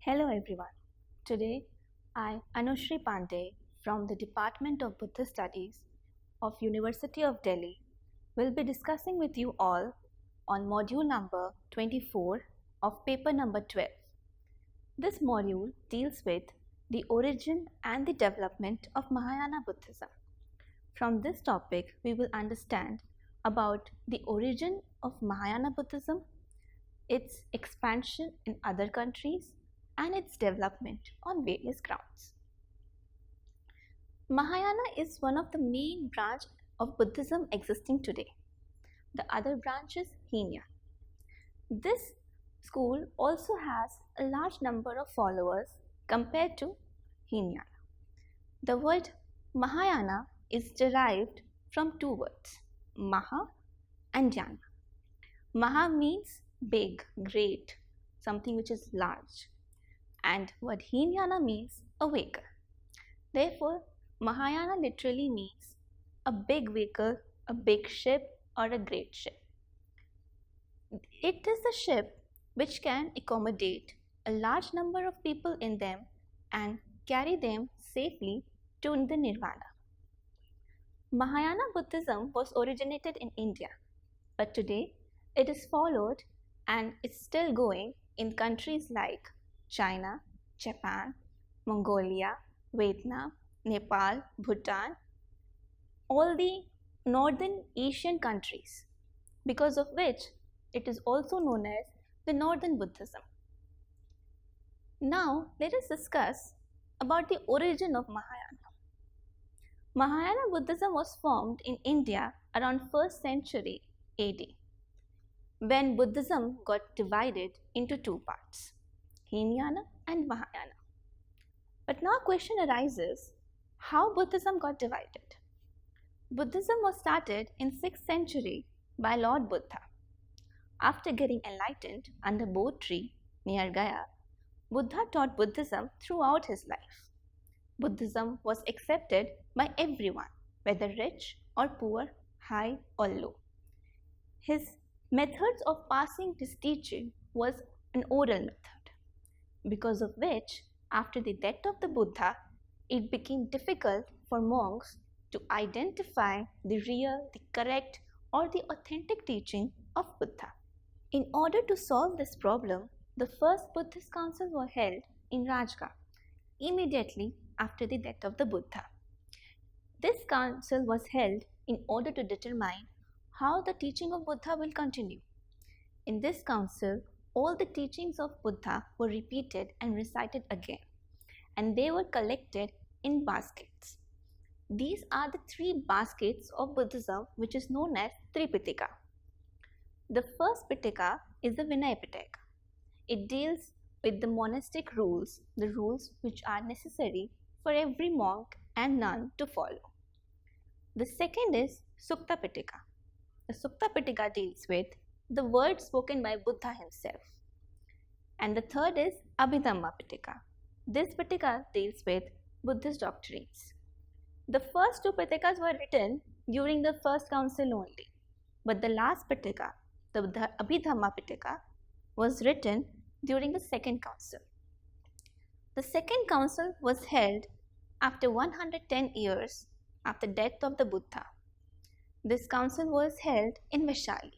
Hello everyone. Today I, Anushri Pandey from the Department of Buddhist Studies of University of Delhi will be discussing with you all on module number 24 of paper number 12. This module deals with the origin and the development of Mahayana Buddhism. From this topic we will understand about the origin of Mahayana Buddhism, its expansion in other countries, and its development on various grounds. Mahayana is one of the main branch of Buddhism existing today. The other branch is Hinayana. This school also has a large number of followers compared to Hinayana. The word Mahayana is derived from two words, Maha and Yana. Maha means big, great, something which is large. And word Hinayana means a vehicle. Therefore, Mahayana literally means a big vehicle, a big ship, or a great ship. It is a ship which can accommodate a large number of people in them and carry them safely to the Nirvana. Mahayana Buddhism was originated in India, but today it is followed and is still going in countries like China, Japan, Mongolia, Vietnam, Nepal, Bhutan, all the northern Asian countries, because of which it is also known as the Northern Buddhism. Now let us discuss about the origin of Mahayana. Mahayana Buddhism was formed in India around 1st century AD, when Buddhism got divided into two parts, Hinayana and Mahayana. But now a question arises, how Buddhism got divided? Buddhism was started in 6th century by Lord Buddha. After getting enlightened under Bodh tree near Gaya, Buddha taught Buddhism throughout his life. Buddhism was accepted by everyone, whether rich or poor, high or low. His methods of passing his teaching was an oral method, because of which, after the death of the Buddha, it became difficult for monks to identify the real, the correct, or the authentic teaching of Buddha. In order to solve this problem, the first Buddhist council was held in Rajgarh immediately after the death of the Buddha. This council was held in order to determine how the teaching of Buddha will continue. In this council, all the teachings of Buddha were repeated and recited again, and they were collected in baskets. These are the three baskets of Buddhism, which is known as Tripitaka. The first Pitaka is the Vinaya Pitaka. It deals with the monastic rules, the rules which are necessary for every monk and nun to follow. The second is Sukta Pitaka. The Sukta Pitaka deals with the words spoken by Buddha himself. And the third is Abhidhamma Pitaka. This Pitaka deals with Buddhist doctrines. The first two Pitakas were written during the first council only, but the last Pitaka, the Abhidhamma Pitaka, was written during the second council. The second council was held after 110 years after death of the Buddha. This council was held in Vaishali.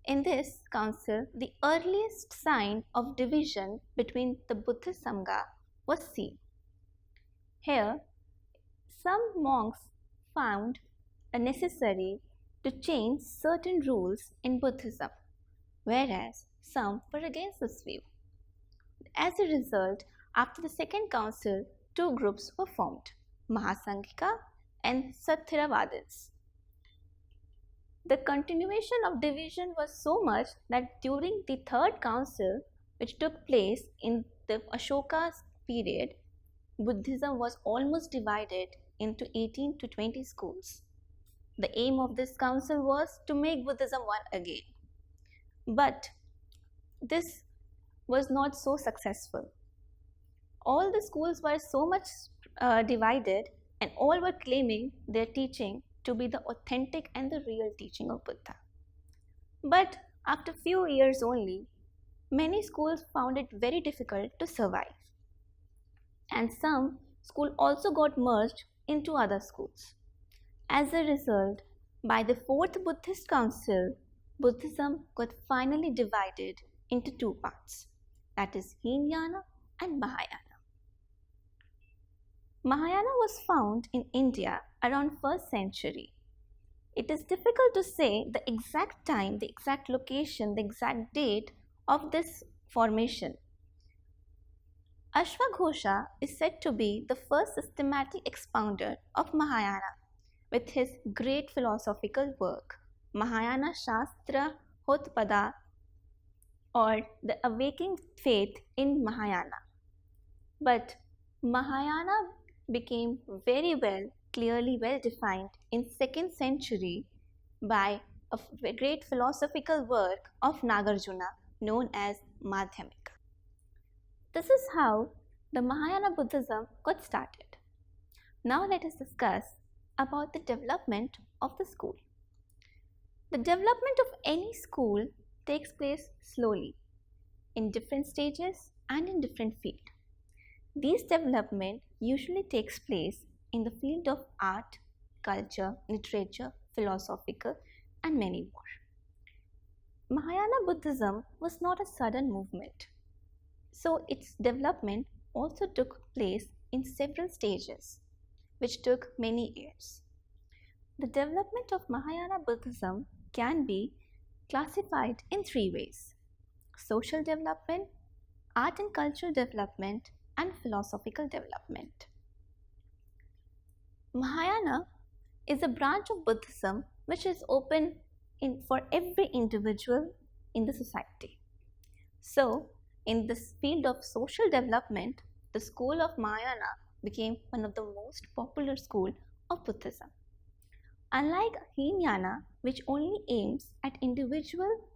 In this council, the earliest sign of division between the Buddhist Sangha was seen. Here, some monks found it necessary to change certain rules in Buddhism, whereas some were against this view. As a result, after the second council, two groups were formed, Mahasanghika and Satthiravadins. The continuation of division was so much that during the third council, which took place in the Ashoka's period, Buddhism was almost divided into 18 to 20 schools. The aim of this council was to make Buddhism one again. But this was not so successful. All the schools were so much divided, and all were claiming their teaching to be the authentic and the real teaching of Buddha. But after few years only, many schools found it very difficult to survive. And some schools also got merged into other schools. As a result, by the Fourth Buddhist Council, Buddhism got finally divided into two parts, that is Hinayana and Mahayana. Mahayana was found in India around 1st century. It is difficult to say the exact time, the exact location, the exact date of this formation. Ashwaghosha is said to be the first systematic expounder of Mahayana with his great philosophical work, Mahayana Shastra Hotpada, or the Awakening Faith in Mahayana. But Mahayana became very clearly well defined in 2nd century by a great philosophical work of Nagarjuna known as Madhyamika. This is how the Mahayana Buddhism got started. Now let us discuss about the development of the school. The development of any school takes place slowly, in different stages and in different fields. This development usually takes place in the field of art, culture, literature, philosophical, and many more. Mahayana Buddhism was not a sudden movement, so its development also took place in several stages, which took many years. The development of Mahayana Buddhism can be classified in 3 ways: social development, art and cultural development, and philosophical development. Mahayana is a branch of Buddhism which is open for every individual in the society. So, in this field of social development, the school of Mahayana became one of the most popular schools of Buddhism. Unlike Hinayana, which only aims at individual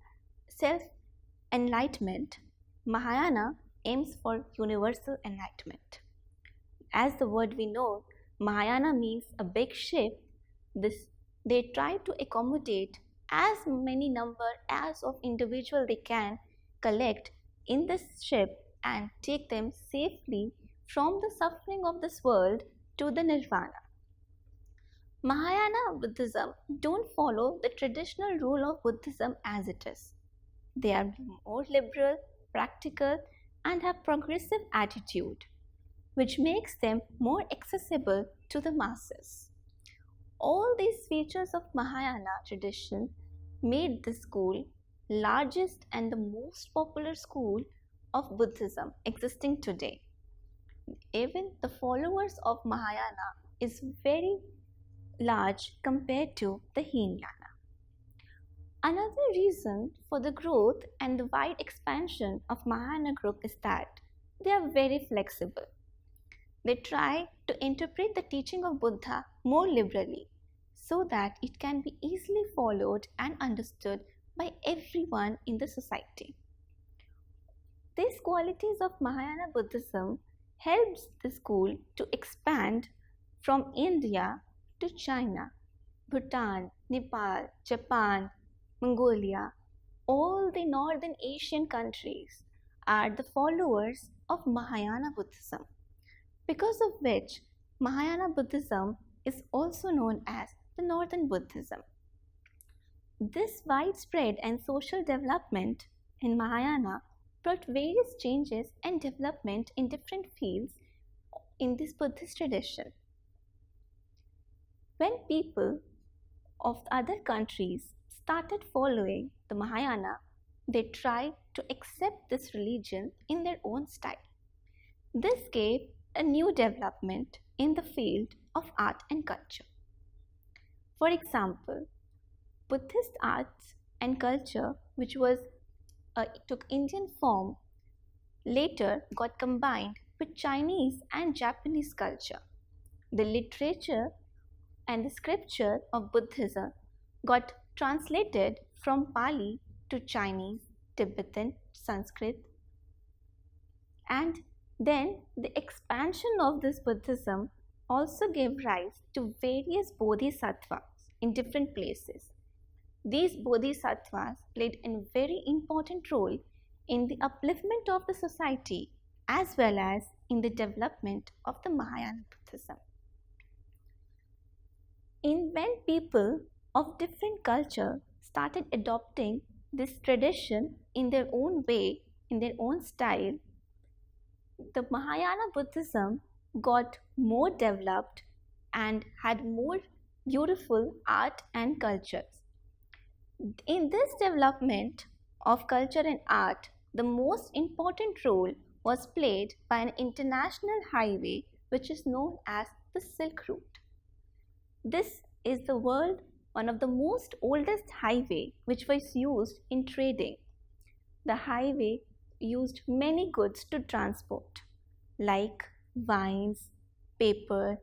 self-enlightenment, Mahayana aims for universal enlightenment. As the word we know, Mahayana means a big ship. They try to accommodate as many number as of individual they can collect in this ship and take them safely from the suffering of this world to the nirvana. Mahayana Buddhism don't follow the traditional rule of Buddhism as it is. They are more liberal, practical, and have progressive attitude, which makes them more accessible to the masses. All these features of Mahayana tradition made this school largest and the most popular school of Buddhism existing today. Even the followers of Mahayana is very large compared to the Hinayana. Another reason for the growth and the wide expansion of Mahayana group is that they are very flexible. They try to interpret the teaching of Buddha more liberally so that it can be easily followed and understood by everyone in the society. These qualities of Mahayana Buddhism helps the school to expand from India to China, Bhutan, Nepal, Japan, Mongolia. All the Northern Asian countries are the followers of Mahayana Buddhism, because of which Mahayana Buddhism is also known as the Northern Buddhism. This widespread and social development in Mahayana brought various changes and development in different fields in this Buddhist tradition. When people of other countries started following the Mahayana, they tried to accept this religion in their own style. This gave a new development in the field of art and culture. For example, Buddhist arts and culture, which took Indian form, later got combined with Chinese and Japanese culture. The literature and the scripture of Buddhism got translated from Pali to Chinese, Tibetan, Sanskrit, and then the expansion of this Buddhism also gave rise to various bodhisattvas in different places. These bodhisattvas played a very important role in the upliftment of the society as well as in the development of the Mahayana Buddhism. When people of different culture started adopting this tradition in their own way, in their own style, the Mahayana Buddhism got more developed and had more beautiful art and cultures. In this development of culture and art, the most important role was played by an international highway which is known as the Silk Route. This is the world one of the most oldest highway which was used in trading. The highway used many goods to transport like wines, paper,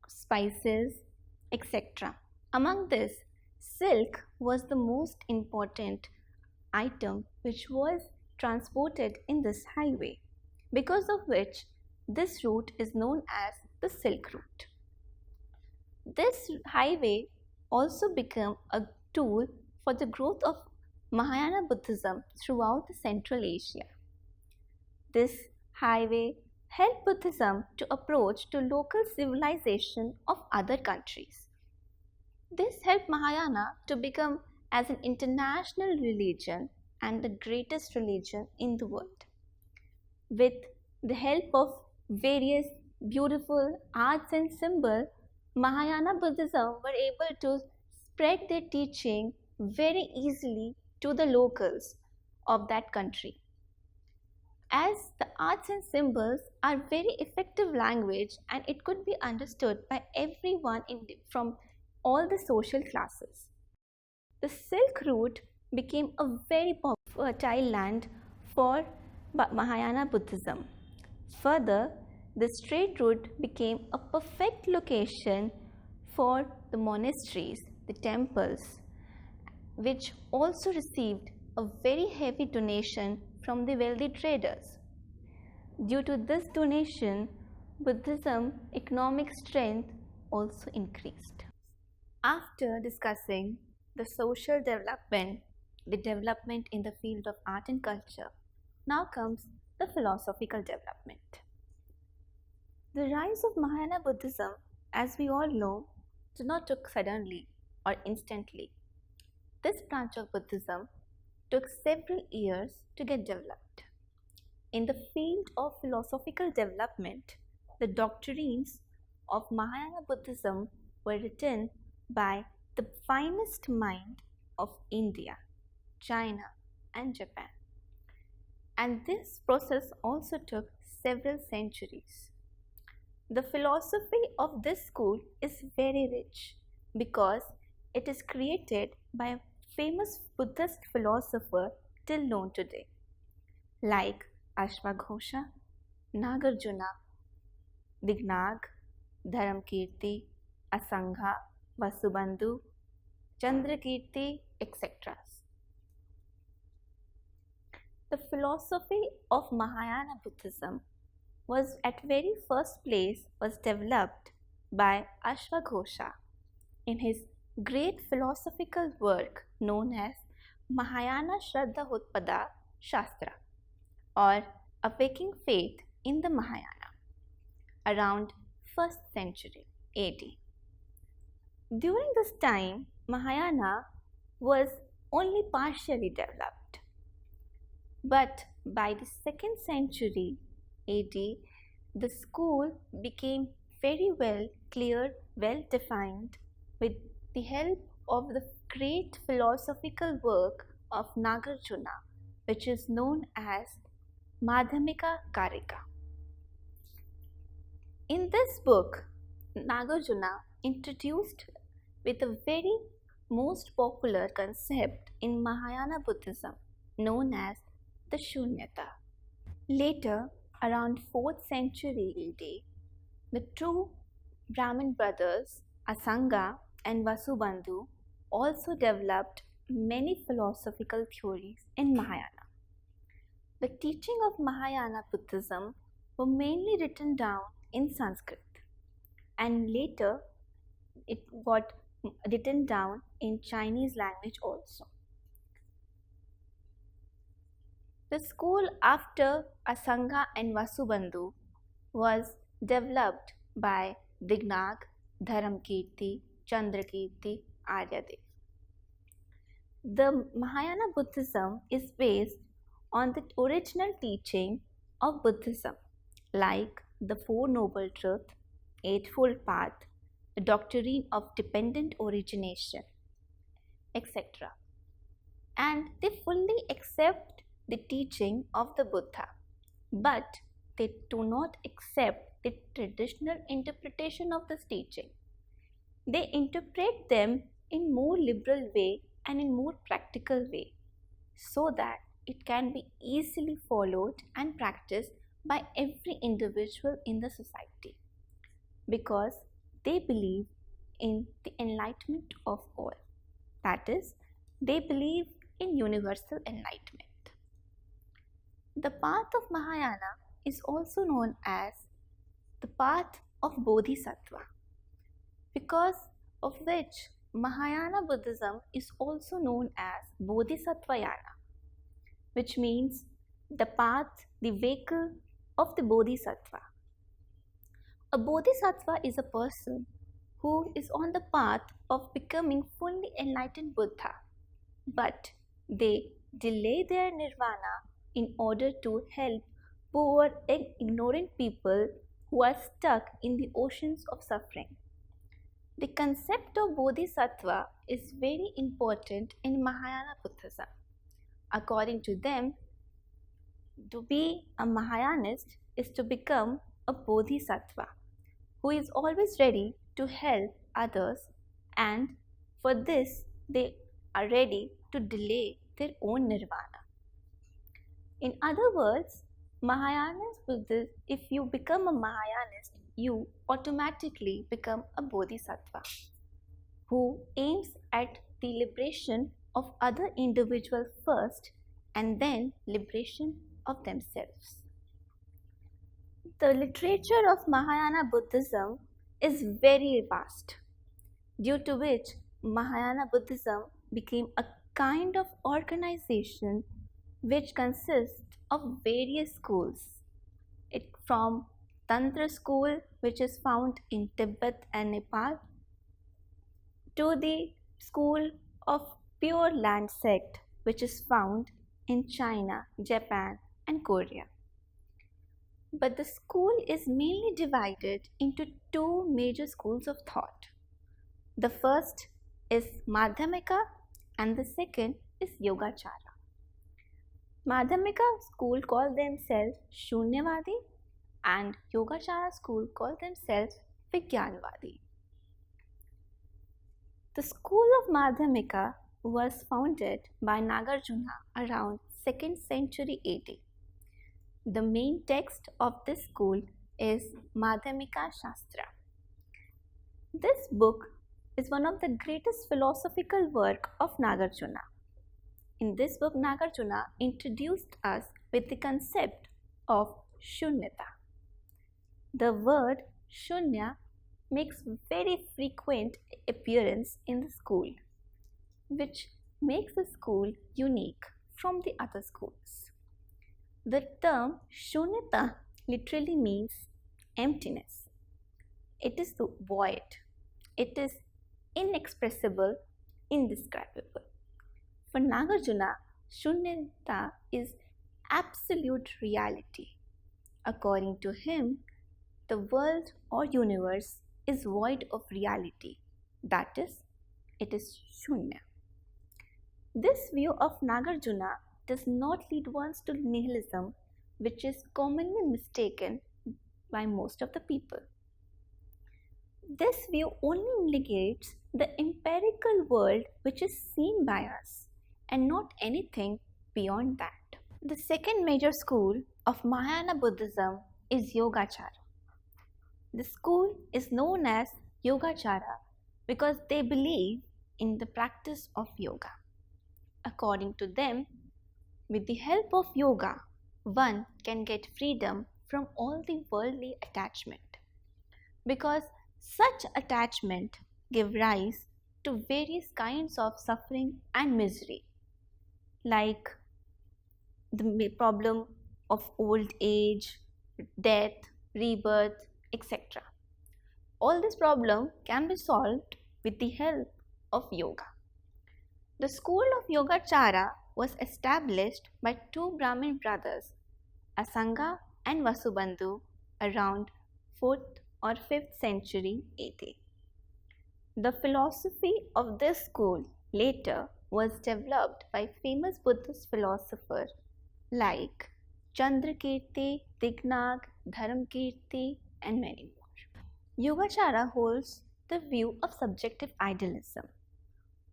spices, etc. Among this, silk was the most important item which was transported in this highway, because of which this route is known as the Silk Route. This highway also became a tool for the growth of Mahayana Buddhism throughout the Central Asia. This highway helped Buddhism to approach to local civilization of other countries. This helped Mahayana to become as an international religion and the greatest religion in the world. With the help of various beautiful arts and symbols, Mahayana Buddhism were able to spread their teaching very easily to the locals of that country. As the arts and symbols are very effective language and it could be understood by everyone from all the social classes. The Silk Route became a very fertile land for Mahayana Buddhism. Further, the straight route became a perfect location for the monasteries, the temples, which also received a very heavy donation from the wealthy traders. Due to this donation, Buddhism economic strength also increased. After discussing the social development, the development in the field of art and culture, now comes the philosophical development. The rise of Mahayana Buddhism, as we all know, did not took suddenly or instantly. This branch of Buddhism took several years to get developed. In the field of philosophical development, the doctrines of Mahayana Buddhism were written by the finest mind of India, China, and Japan. And this process also took several centuries. The philosophy of this school is very rich because it is created by a famous Buddhist philosopher till known today, like Ashvaghosha, Nagarjuna, Dignag, Dharamkirti, Asanga, Vasubandhu, Chandrakirti, etc. The philosophy of Mahayana Buddhism was at very first place was developed by Ashvaghosha in his great philosophical work known as Mahayana Shraddha Utpada Shastra, or Awakening Faith in the Mahayana, around 1st century AD. During this time, Mahayana was only partially developed, but by the 2nd century AD, the school became very well clear, well defined with the help of the great philosophical work of Nagarjuna, which is known as Madhyamika Karika. In this book, Nagarjuna introduced with a very most popular concept in Mahayana Buddhism known as the Shunyata. Later, around 4th century AD, the two Brahmin brothers Asanga and Vasubandhu also developed many philosophical theories in Mahayana. The teaching of Mahayana Buddhism were mainly written down in Sanskrit, and later it got written down in Chinese language also. The school after Asanga and Vasubandhu was developed by Dignag, Dharamkirti, Chandrakirti, Aryadev. The Mahayana Buddhism is based on the original teaching of Buddhism, like the Four Noble Truths, Eightfold Path, the doctrine of dependent origination, etc. And they fully accept the teaching of the Buddha, but they do not accept the traditional interpretation of this teaching. They interpret them in more liberal way and in more practical way, so that it can be easily followed and practiced by every individual in the society, because they believe in the enlightenment of all. That is, they believe in universal enlightenment. The path of Mahayana is also known as the path of Bodhisattva, because of which Mahayana Buddhism is also known as Bodhisattvayana, which means the path, the vehicle of the Bodhisattva. A Bodhisattva is a person who is on the path of becoming fully enlightened Buddha, but they delay their nirvana in order to help poor and ignorant people who are stuck in the oceans of suffering. The concept of Bodhisattva is very important in Mahayana Buddhism. According to them, to be a Mahayanist is to become a Bodhisattva who is always ready to help others, and for this they are ready to delay their own nirvana. In other words, Mahayanist Buddhist, if you become a Mahayanist, you automatically become a Bodhisattva who aims at the liberation of other individuals first and then liberation of themselves. The literature of Mahayana Buddhism is very vast, due to which Mahayana Buddhism became a kind of organization which consists of various schools. From Tantra school, which is found in Tibet and Nepal, to the school of Pure Land sect, which is found in China, Japan and Korea. But the school is mainly divided into two major schools of thought. The first is Madhyamika and the second is Yogacara. Madhyamika school call themselves Shunyavadi and Yogacara school call themselves Vigyanvadi. The school of Madhyamika was founded by Nagarjuna around 2nd century AD. The main text of this school is Madhyamika Shastra. This book is one of the greatest philosophical work of Nagarjuna. In this book, Nagarjuna introduced us with the concept of Shunyata. The word Shunya makes very frequent appearance in the school, which makes the school unique from the other schools. The term Shunyata literally means emptiness. It is the void. It is inexpressible, indescribable. For Nagarjuna, Shunyata is absolute reality. According to him, the world or universe is void of reality. That is, it is Shunya. This view of Nagarjuna does not lead one to nihilism, which is commonly mistaken by most of the people. This view only negates the empirical world which is seen by us and not anything beyond that. The second major school of Mahayana Buddhism is Yogacara. The school is known as Yogacara because they believe in the practice of yoga. According to them, with the help of yoga, one can get freedom from all the worldly attachment, because such attachment give rise to various kinds of suffering and misery, like the problem of old age, death, rebirth, etc. All this problem can be solved with the help of yoga. The school of Yogacara was established by two Brahmin brothers, Asanga and Vasubandhu, around 4th or 5th century AD. The philosophy of this school later was developed by famous Buddhist philosophers like Chandrakirti, Dignag, Dharamkirti, and many more. Yogacara holds the view of subjective idealism,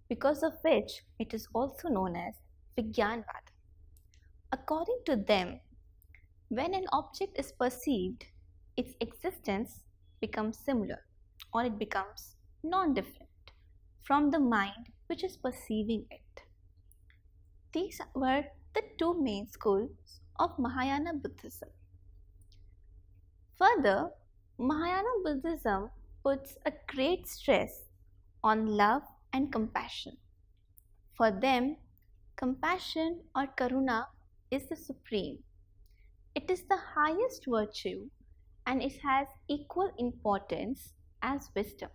because of which it is also known as Vigyanvada. According to them, when an object is perceived, its existence becomes similar or it becomes non-different from the mind which is perceiving it. These were the two main schools of Mahayana Buddhism. Further, Mahayana Buddhism puts a great stress on love and compassion. For them, compassion or karuna is the supreme. It is the highest virtue and it has equal importance as wisdom.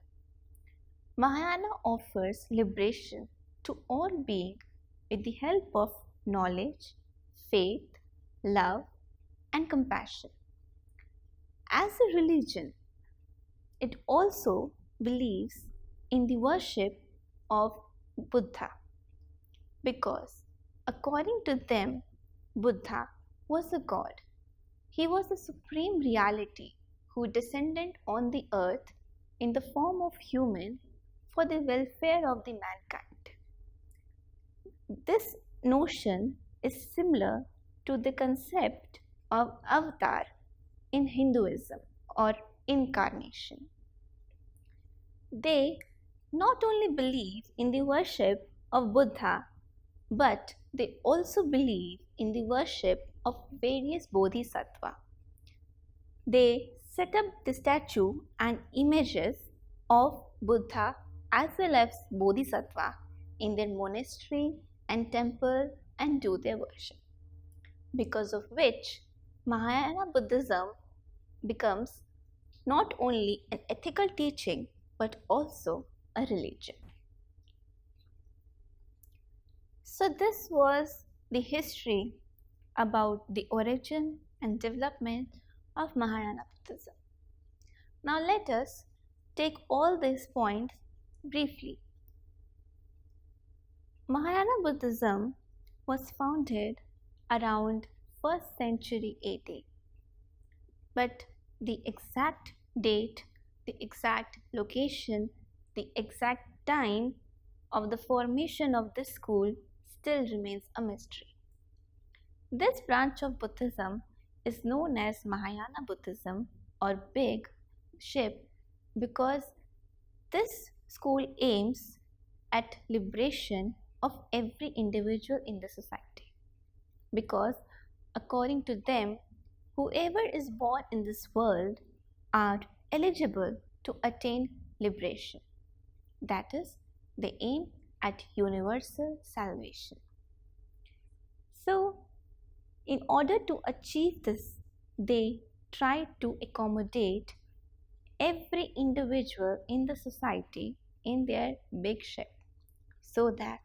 Mahayana offers liberation to all beings with the help of knowledge, faith, love, and compassion. As a religion, it also believes in the worship of Buddha, because according to them, Buddha was a god. He was the supreme reality who descended on the earth in the form of human for the welfare of the mankind. This notion is similar to the concept of avatar in Hinduism or incarnation. They not only believe in the worship of Buddha, but they also believe in the worship of various bodhisattvas. They set up the statue and images of Buddha as well as bodhisattva in their monastery and temple and do their worship, because of which Mahayana Buddhism becomes not only an ethical teaching but also a religion. So this was the history about the origin and development of Mahayana Buddhism. Now let us take all these points briefly. Mahayana Buddhism was founded around 1st century AD, but the exact date, the exact location, the exact time of the formation of this school still remains a mystery. This branch of Buddhism is known as Mahayana Buddhism or Big Ship because this school aims at liberation of every individual in the society. Because according to them, whoever is born in this world are eligible to attain liberation. That is, they aim at universal salvation. So, in order to achieve this, they try to accommodate every individual in the society in their big ship so that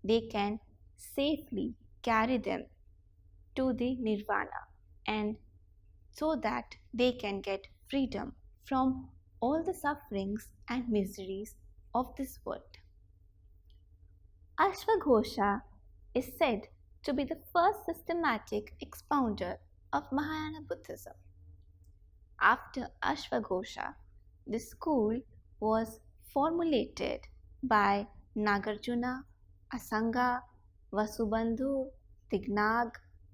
they can safely carry them to the nirvana and so that they can get freedom from all the sufferings and miseries of this world. Ashvaghosha is said to be the first systematic expounder of Mahayana Buddhism. After Ashvaghosha, the school was formulated by Nagarjuna, Asanga, Vasubandhu, Dignag,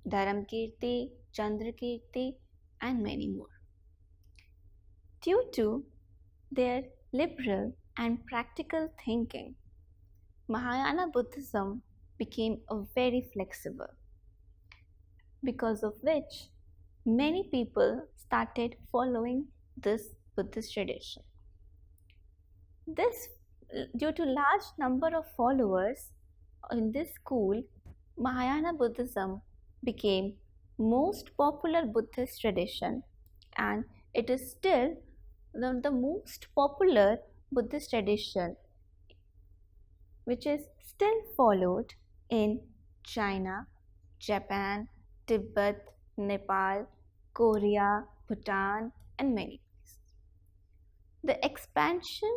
Dharamkirti, Chandrakirti, and many more. Due to their liberal and practical thinking, Mahayana Buddhism became a very flexible, because of which many people started following this Buddhist tradition. Due to large number of followers in this school, Mahayana Buddhism became most popular Buddhist tradition, and it is still the most popular Buddhist tradition which is still followed in China, Japan, Tibet, Nepal, Korea, Bhutan, and many places. The expansion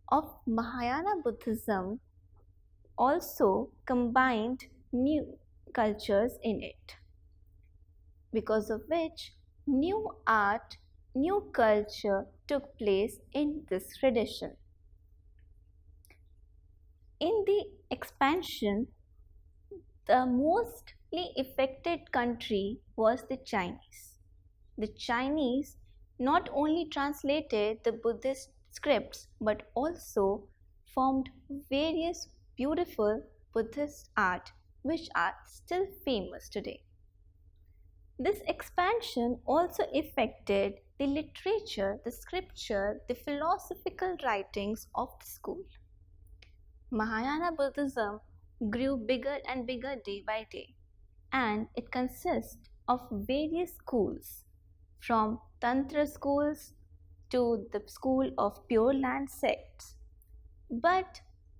of Mahayana Buddhism also combined new cultures in it, because of which new art, new culture took place in this tradition. In the expansion, the mostly affected country was the Chinese. The Chinese not only translated the Buddhist scripts but also formed various beautiful Buddhist art which are still famous today. This expansion also affected the literature, the scripture, the philosophical writings of the school. Mahayana Buddhism grew bigger and bigger day by day, and it consists of various schools, from Tantra schools to the school of Pure Land sects. But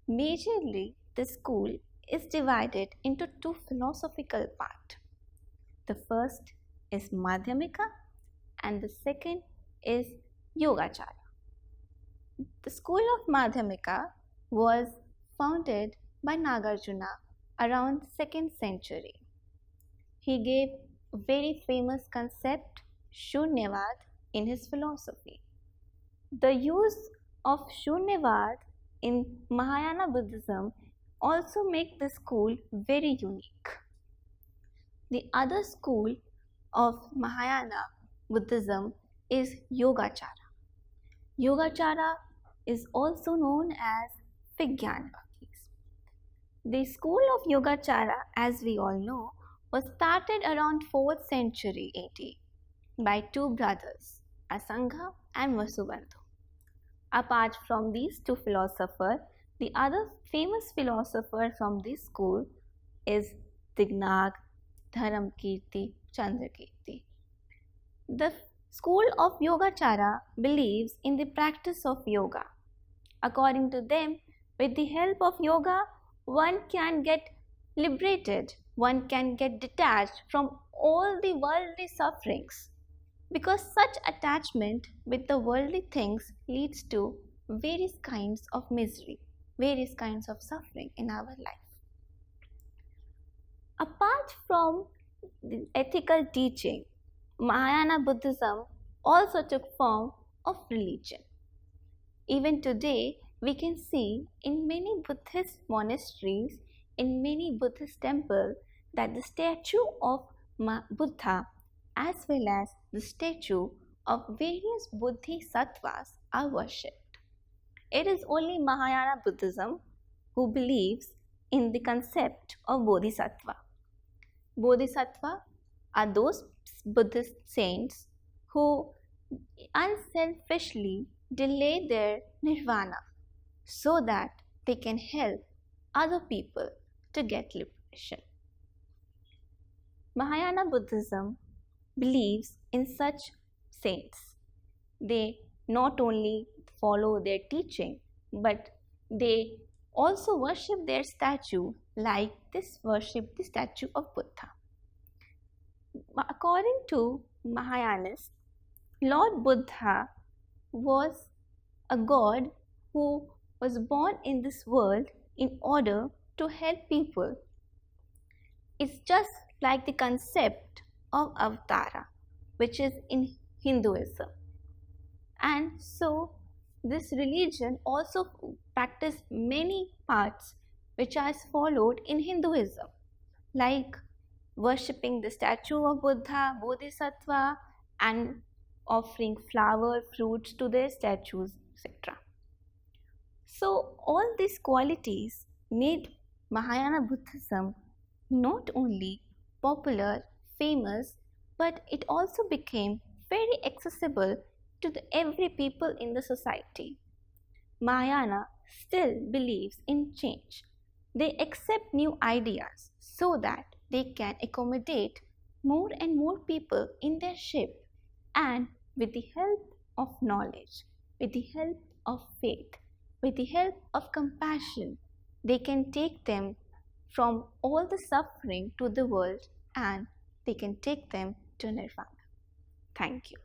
majorly, the school is divided into two philosophical parts. The first is Madhyamika and the second is Yogacara. The school of Madhyamika was founded by Nagarjuna around 2nd century. He gave a very famous concept, Shunyavad, in his philosophy. The use of Shunyavad in Mahayana Buddhism also make the school very unique. The other school of Mahayana Buddhism is Yogacara. Yogacara is also known as Vijnana. The school of Yogacara, as we all know, was started around 4th century AD by two brothers, Asanga and Vasubandhu. Apart from these two philosophers, the other famous philosopher from this school is Dignag, Dharamkirti, Chandrakirti. The school of Yogacara believes in the practice of yoga. According to them, with the help of yoga, one can get liberated, one can get detached from all the worldly sufferings, because such attachment with the worldly things leads to various kinds of misery, various kinds of suffering in our life. Apart from the ethical teaching, Mahayana Buddhism also took form of religion. Even today, we can see in many Buddhist monasteries, in many Buddhist temples, that the statue of Buddha as well as the statue of various bodhisattvas are worshipped. It is only Mahayana Buddhism who believes in the concept of bodhisattva. Bodhisattva are those Buddhist saints who unselfishly delay their nirvana so that they can help other people to get liberation. Mahayana Buddhism believes in such saints. They not only follow their teaching, but they also worship their statue like this worship the statue of Buddha. According to Mahayanists, Lord Buddha was a god who was born in this world in order to help people. It's just like the concept of avatara, which is in Hinduism. And so this religion also practices many parts which are followed in Hinduism, like worshipping the statue of Buddha, Bodhisattva, and offering flower, fruits to their statues, etc. So all these qualities made Mahayana Buddhism not only popular, famous, but it also became very accessible to every people in the society. Mahayana still believes in change. They accept new ideas so that they can accommodate more and more people in their ship, and with the help of knowledge, with the help of faith, with the help of compassion, they can take them from all the suffering to the world, and they can take them to nirvana. Thank you.